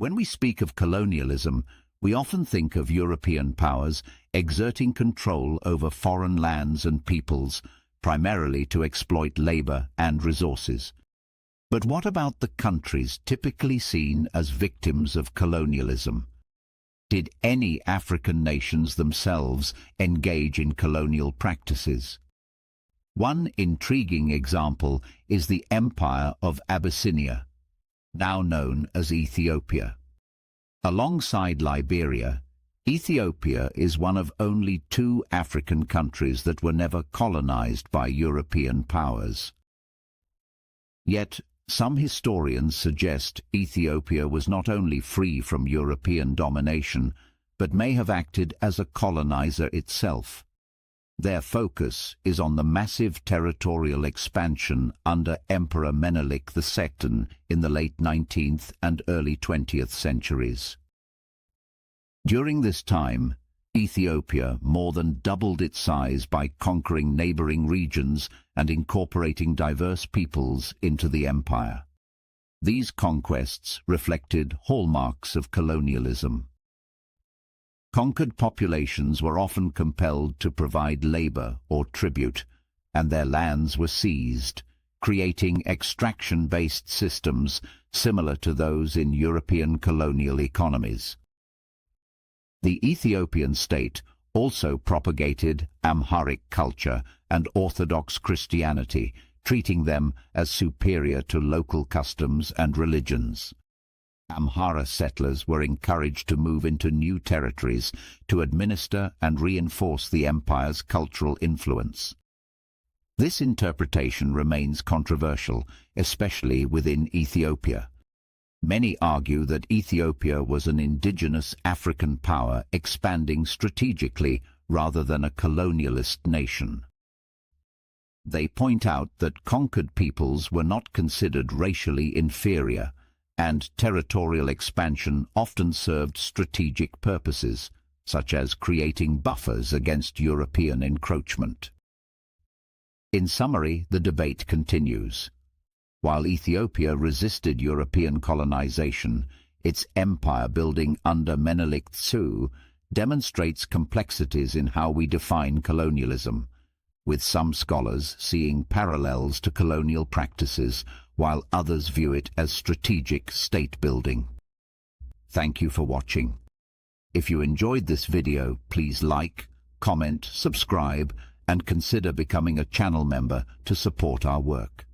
When we speak of colonialism, we often think of European powers exerting control over foreign lands and peoples, primarily to exploit labor and resources. But what about the countries typically seen as victims of colonialism? Did any African nations themselves engage in colonial practices? One intriguing example is the Empire of Abyssinia, now known as Ethiopia. Alongside Liberia, Ethiopia is one of only 2 African countries that were never colonized by European powers. Yet, some historians suggest Ethiopia was not only free from European domination, but may have acted as a colonizer itself. Their focus is on the massive territorial expansion under Emperor Menelik II in the late 19th and early 20th centuries. During this time, Ethiopia more than doubled its size by conquering neighboring regions and incorporating diverse peoples into the empire. These conquests reflected hallmarks of colonialism. Conquered populations were often compelled to provide labor or tribute, and their lands were seized, creating extraction-based systems similar to those in European colonial economies. The Ethiopian state also propagated Amharic culture and Orthodox Christianity, treating them as superior to local customs and religions. Amhara settlers were encouraged to move into new territories to administer and reinforce the empire's cultural influence. This interpretation remains controversial, especially within Ethiopia. Many argue that Ethiopia was an indigenous African power expanding strategically rather than a colonialist nation. They point out that conquered peoples were not considered racially inferior, and territorial expansion often served strategic purposes, such as creating buffers against European encroachment. In summary, the debate continues. While Ethiopia resisted European colonization, its empire building under Menelik II demonstrates complexities in how we define colonialism, with some scholars seeing parallels to colonial practices, while others view it as strategic state building. Thank you for watching. If you enjoyed this video, please like, comment, subscribe, and consider becoming a channel member to support our work.